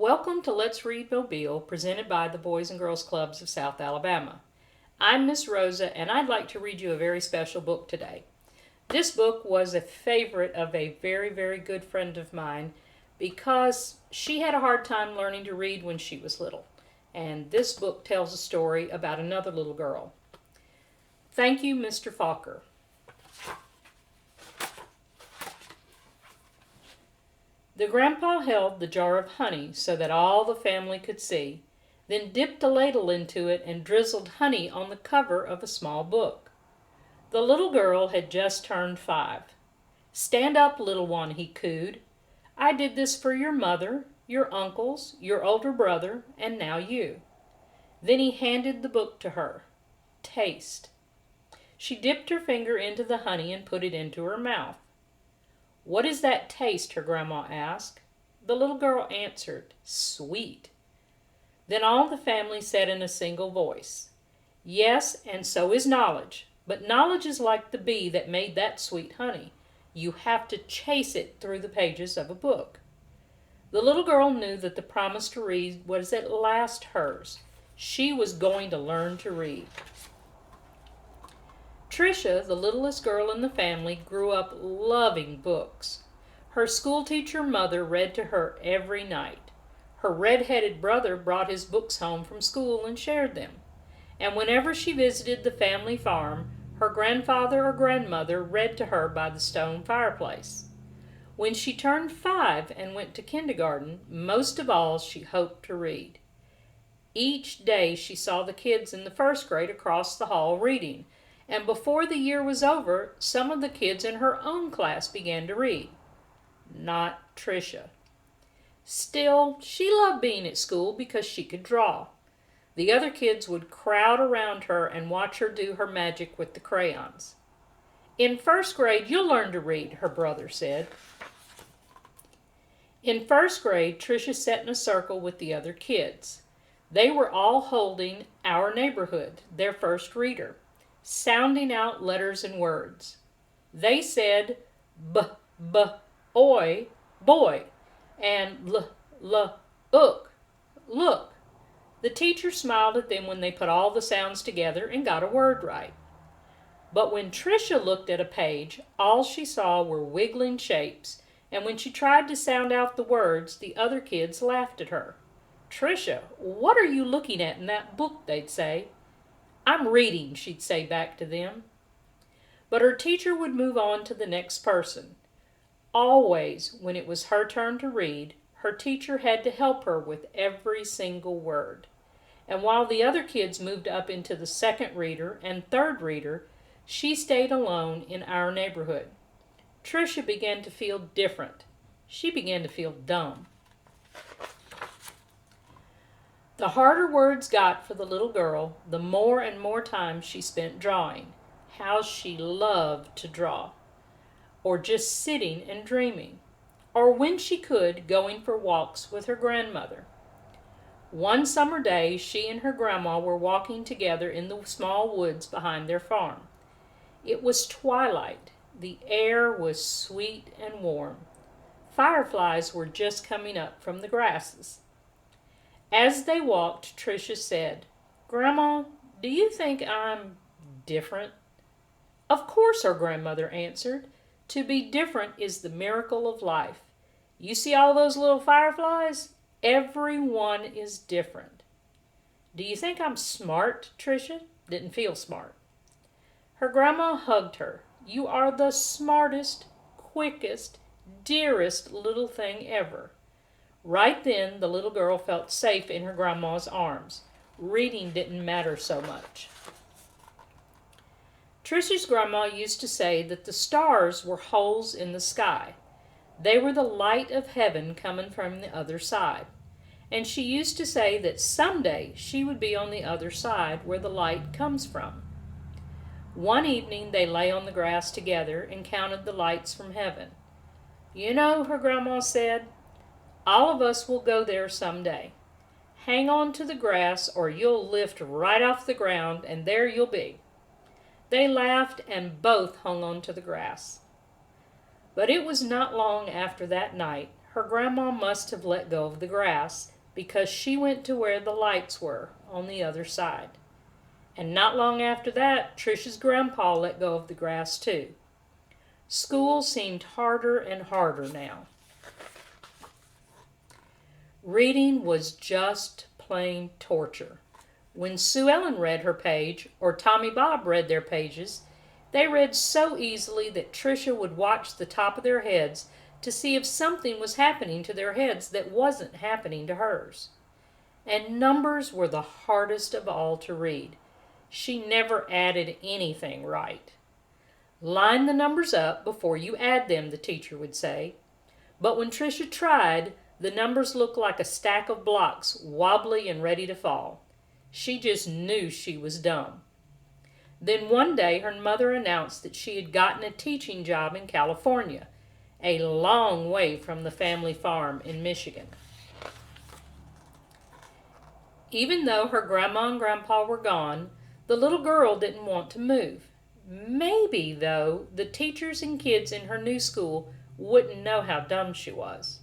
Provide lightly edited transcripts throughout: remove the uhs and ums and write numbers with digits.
Welcome to Let's Read Mobile, presented by the Boys and Girls Clubs of South Alabama. I'm Miss Rosa, and I'd like to read you a very special book today. This book was a favorite of a very, very good friend of mine because she had a hard time learning to read when she was little. And this book tells a story about another little girl. Thank you, Mr. Falker. The grandpa held the jar of honey so that all the family could see, then dipped a ladle into it and drizzled honey on the cover of a small book. The little girl had just turned 5. "Stand up, little one," he cooed. "I did this for your mother, your uncles, your older brother, and now you." Then he handed the book to her. "Taste." She dipped her finger into the honey and put it into her mouth. "What is that taste?" her grandma asked. The little girl answered, "Sweet." Then all the family said in a single voice, "Yes, and so is knowledge. But knowledge is like the bee that made that sweet honey. You have to chase it through the pages of a book." The little girl knew that the promise to read was at last hers. She was going to learn to read. Patricia, the littlest girl in the family, grew up loving books. Her schoolteacher mother read to her every night. Her red-headed brother brought his books home from school and shared them. And whenever she visited the family farm, her grandfather or grandmother read to her by the stone fireplace. When she turned 5 and went to kindergarten, most of all she hoped to read. Each day she saw the kids in the first grade across the hall reading, and before the year was over, some of the kids in her own class began to read. Not Patricia. Still, she loved being at school because she could draw. The other kids would crowd around her and watch her do her magic with the crayons. "In first grade, you'll learn to read," her brother said. In first grade, Patricia sat in a circle with the other kids. They were all holding Our Neighborhood, their first reader, sounding out letters and words. They said oi, boy, and ook, look. The teacher smiled at them when they put all the sounds together and got a word right. But when Tricia looked at a page, all she saw were wiggling shapes, and when she tried to sound out the words, the other kids laughed at her. "Tricia, what are you looking at in that book?" they'd say. "I'm reading," she'd say back to them. But her teacher would move on to the next person. Always, when it was her turn to read, her teacher had to help her with every single word. And while the other kids moved up into the second reader and third reader, she stayed alone in Our Neighborhood. Tricia began to feel different. She began to feel dumb. The harder words got for the little girl, the more and more time she spent drawing. How she loved to draw. Or just sitting and dreaming. Or when she could, going for walks with her grandmother. One summer day, she and her grandma were walking together in the small woods behind their farm. It was twilight. The air was sweet and warm. Fireflies were just coming up from the grasses. As they walked, Tricia said, "Grandma, do you think I'm different?" "Of course," her grandmother answered. "To be different is the miracle of life. You see all those little fireflies? Every one is different." "Do you think I'm smart?" Tricia didn't feel smart. Her grandma hugged her. "You are the smartest, quickest, dearest little thing ever." Right then, the little girl felt safe in her grandma's arms. Reading didn't matter so much. Tricia's grandma used to say that the stars were holes in the sky. They were the light of heaven coming from the other side. And she used to say that someday she would be on the other side where the light comes from. One evening they lay on the grass together and counted the lights from heaven. "You know," her grandma said, "all of us will go there someday. Hang on to the grass or you'll lift right off the ground and there you'll be." They laughed and both hung on to the grass. But it was not long after that night. Her grandma must have let go of the grass because she went to where the lights were on the other side. And not long after that, Tricia's grandpa let go of the grass too. School seemed harder and harder now. Reading was just plain torture. When Sue Ellen read her page, or Tommy Bob read their pages, they read so easily that Tricia would watch the top of their heads to see if something was happening to their heads that wasn't happening to hers. And numbers were the hardest of all to read. She never added anything right. Line the numbers up before you add them, the teacher would say. But when Tricia tried, the numbers looked like a stack of blocks, wobbly and ready to fall. She just knew she was dumb. Then one day her mother announced that she had gotten a teaching job in California, a long way from the family farm in Michigan. Even though her grandma and grandpa were gone, the little girl didn't want to move. Maybe, though, the teachers and kids in her new school wouldn't know how dumb she was.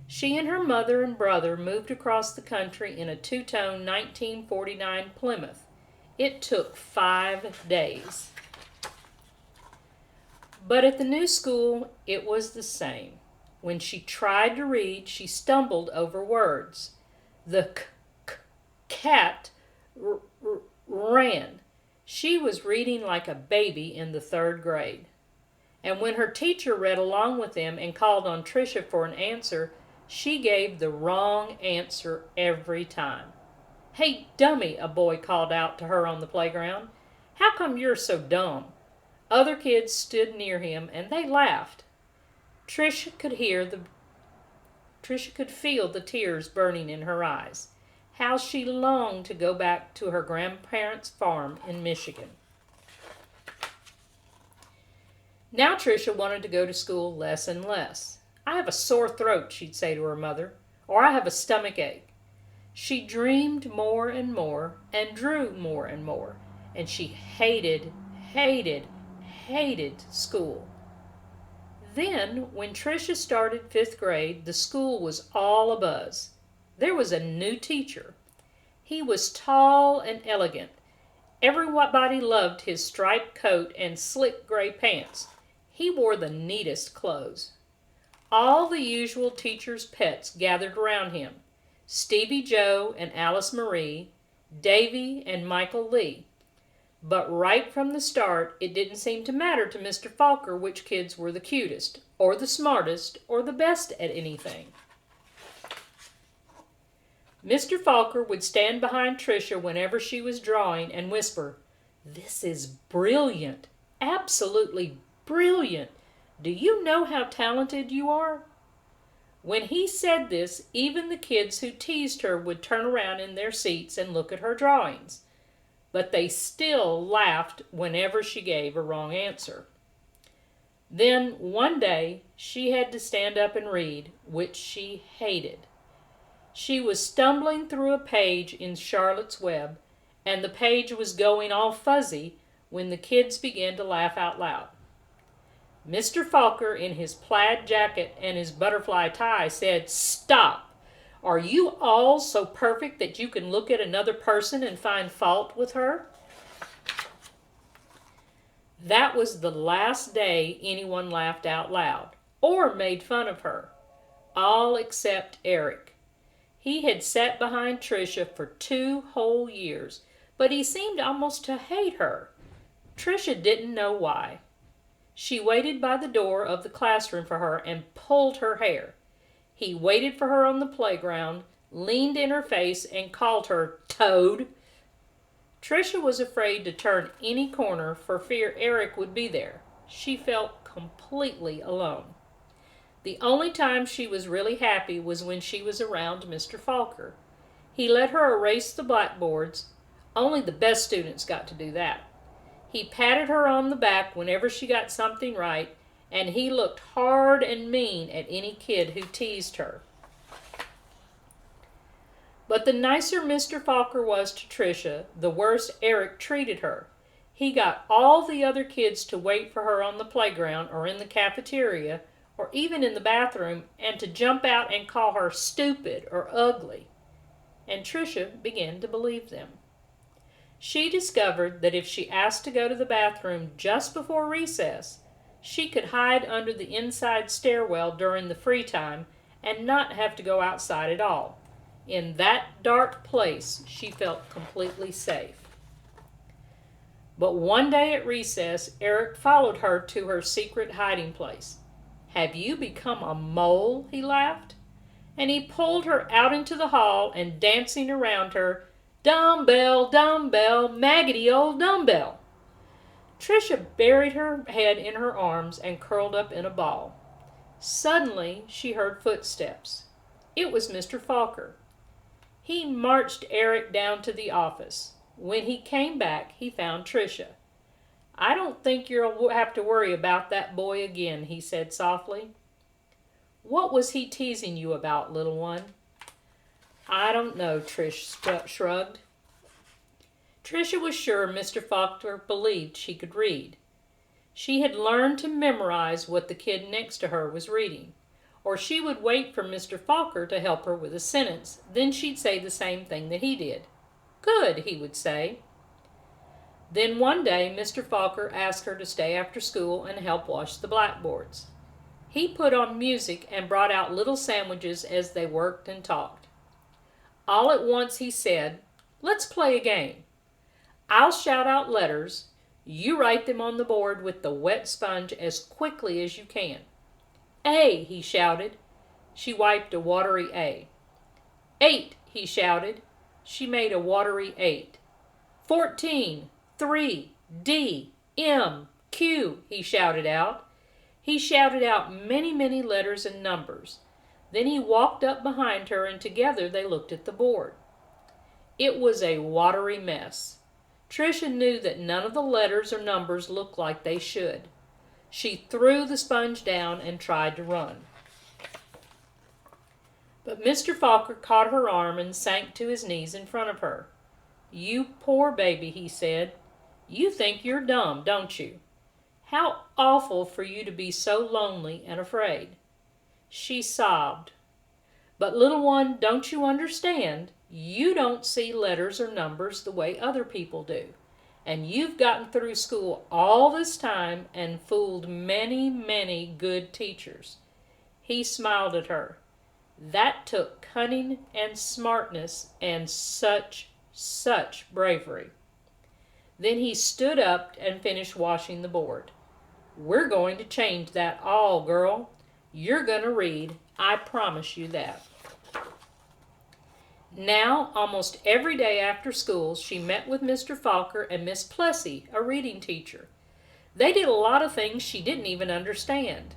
She and her mother and brother moved across the country in a two-tone 1949 Plymouth. It took 5 days. But at the new school, it was the same. When she tried to read, she stumbled over words. The cat ran. She was reading like a baby in the 3rd grade. And when her teacher read along with them and called on Tricia for an answer, she gave the wrong answer every time. "Hey, dummy," a boy called out to her on the playground. "How come you're so dumb?" Other kids stood near him and they laughed. Tricia could feel the tears burning in her eyes. How she longed to go back to her grandparents' farm in Michigan. Now Tricia wanted to go to school less and less. "I have a sore throat," she'd say to her mother, or "I have a stomach ache." She dreamed more and more and drew more and more, and she hated school. Then, when Tricia started 5th grade, the school was all abuzz. There was a new teacher. He was tall and elegant. Everybody loved his striped coat and slick gray pants. He wore the neatest clothes. All the usual teachers' pets gathered around him. Stevie Joe and Alice Marie, Davy and Michael Lee. But right from the start, it didn't seem to matter to Mr. Falker which kids were the cutest, or the smartest, or the best at anything. Mr. Falker would stand behind Tricia whenever she was drawing and whisper, "This is brilliant, absolutely brilliant. Do you know how talented you are?" When he said this, even the kids who teased her would turn around in their seats and look at her drawings. But they still laughed whenever she gave a wrong answer. Then, one day, she had to stand up and read, which she hated. She was stumbling through a page in Charlotte's Web, and the page was going all fuzzy when the kids began to laugh out loud. Mr. Falker, in his plaid jacket and his butterfly tie, said, "Stop! Are you all so perfect that you can look at another person and find fault with her?" That was the last day anyone laughed out loud or made fun of her, all except Eric. He had sat behind Tricia for 2 whole years, but he seemed almost to hate her. Tricia didn't know why. She waited by the door of the classroom for her and pulled her hair. He waited for her on the playground, leaned in her face, and called her Toad. Tricia was afraid to turn any corner for fear Eric would be there. She felt completely alone. The only time she was really happy was when she was around Mr. Falker. He let her erase the blackboards. Only the best students got to do that. He patted her on the back whenever she got something right, and he looked hard and mean at any kid who teased her. But the nicer Mr. Falker was to Tricia, the worse Eric treated her. He got all the other kids to wait for her on the playground or in the cafeteria or even in the bathroom, and to jump out and call her stupid or ugly. and Tricia began to believe them. She discovered that if she asked to go to the bathroom just before recess, she could hide under the inside stairwell during the free time and not have to go outside at all. In that dark place, she felt completely safe. But one day at recess, Eric followed her to her secret hiding place. "Have you become a mole?" he laughed. And he pulled her out into the hall and dancing around her, "Dumbbell, dumbbell, maggoty old dumbbell." Tricia buried her head in her arms and curled up in a ball. Suddenly, she heard footsteps. It was Mr. Falker. He marched Eric down to the office. When he came back, he found Tricia. "I don't think you'll have to worry about that boy again," he said softly. "What was he teasing you about, little one?" "I don't know," Trish shrugged. Tricia was sure Mr. Falker believed she could read. She had learned to memorize what the kid next to her was reading, or she would wait for Mr. Falker to help her with a sentence. Then she'd say the same thing that he did. "Good," he would say. Then one day Mr. Falker asked her to stay after school and help wash the blackboards. He put on music and brought out little sandwiches as they worked and talked. All at once he said, "Let's play a game. I'll shout out letters. You write them on the board with the wet sponge as quickly as you can." "A," he shouted. She wiped a watery A. "8," he shouted. She made a watery 8. 14, 3, D, M, Q, he shouted out. He shouted out many, many letters and numbers. Then he walked up behind her and together they looked at the board. It was a watery mess. Tricia knew that none of the letters or numbers looked like they should. She threw the sponge down and tried to run. But Mr. Falker caught her arm and sank to his knees in front of her. "You poor baby," he said. "You think you're dumb, don't you? How awful for you to be so lonely and afraid." She sobbed. "But little one, don't you understand? You don't see letters or numbers the way other people do. And you've gotten through school all this time and fooled many, many good teachers." He smiled at her. "That took cunning and smartness and such bravery." Then he stood up and finished washing the board. "We're going to change that all, girl. You're going to read. I promise you that." Now, almost every day after school, she met with Mr. Falker and Miss Plessy, a reading teacher. They did a lot of things she didn't even understand.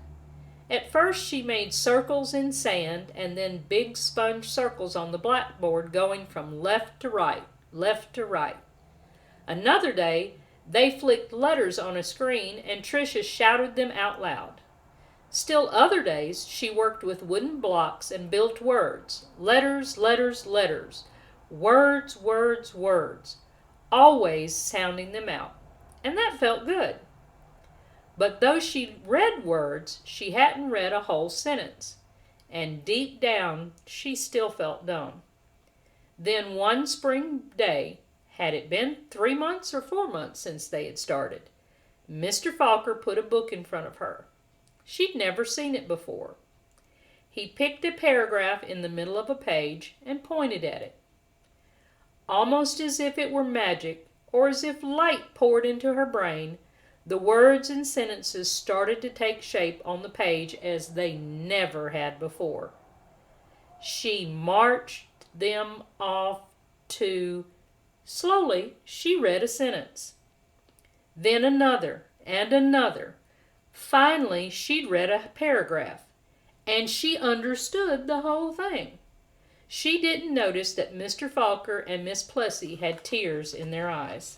At first, she made circles in sand and then big sponge circles on the blackboard going from left to right, left to right. Another day, they flicked letters on a screen and Tricia shouted them out loud. Still other days, she worked with wooden blocks and built words. Letters, letters, letters. Words, words, words. Always sounding them out. And that felt good. But though she read words, she hadn't read a whole sentence. And deep down, she still felt dumb. Then one spring day, had it been 3 months or 4 months since they had started, Mr. Falker put a book in front of her. She'd never seen it before. He picked a paragraph in the middle of a page and pointed at it. Almost as if it were magic, or as if light poured into her brain, the words and sentences started to take shape on the page as they never had before. She marched them off to... Slowly, she read a sentence. Then another and another. Finally, she'd read a paragraph, and she understood the whole thing. She didn't notice that Mr. Falker and Miss Plessy had tears in their eyes.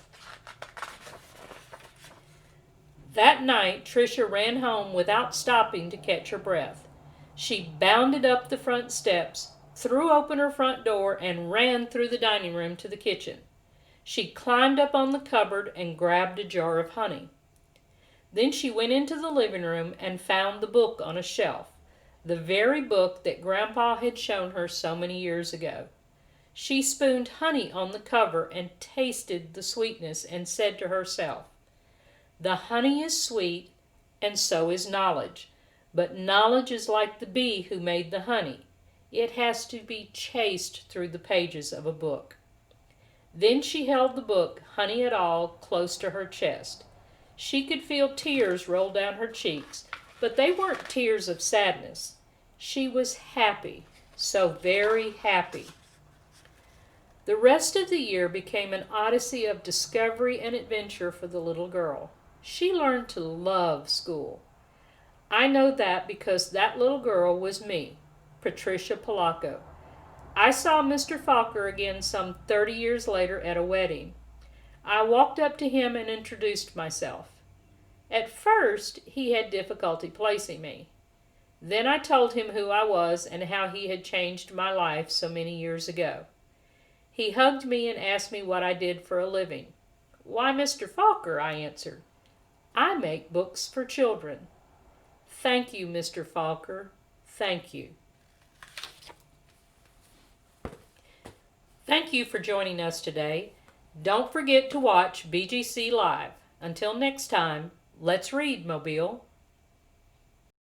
That night, Tricia ran home without stopping to catch her breath. She bounded up the front steps, threw open her front door, and ran through the dining room to the kitchen. She climbed up on the cupboard and grabbed a jar of honey. Then she went into the living room and found the book on a shelf, the very book that Grandpa had shown her so many years ago. She spooned honey on the cover and tasted the sweetness and said to herself, "The honey is sweet, and so is knowledge. But knowledge is like the bee who made the honey. It has to be chased through the pages of a book." Then she held the book, Honey et al., close to her chest. She could feel tears roll down her cheeks, but they weren't tears of sadness. She was happy, so very happy. The rest of the year became an odyssey of discovery and adventure for the little girl. She learned to love school. I know that because that little girl was me, Patricia Polacco. I saw Mr. Falker again some 30 years later at a wedding. I walked up to him and introduced myself. At first, he had difficulty placing me. Then I told him who I was and how he had changed my life so many years ago. He hugged me and asked me what I did for a living. "Why, Mr. Falker," I answered, "I make books for children." "Thank you, Mr. Falker. Thank you." Thank you for joining us today. Don't forget to watch BGC Live. Until next time, let's read, Mobile.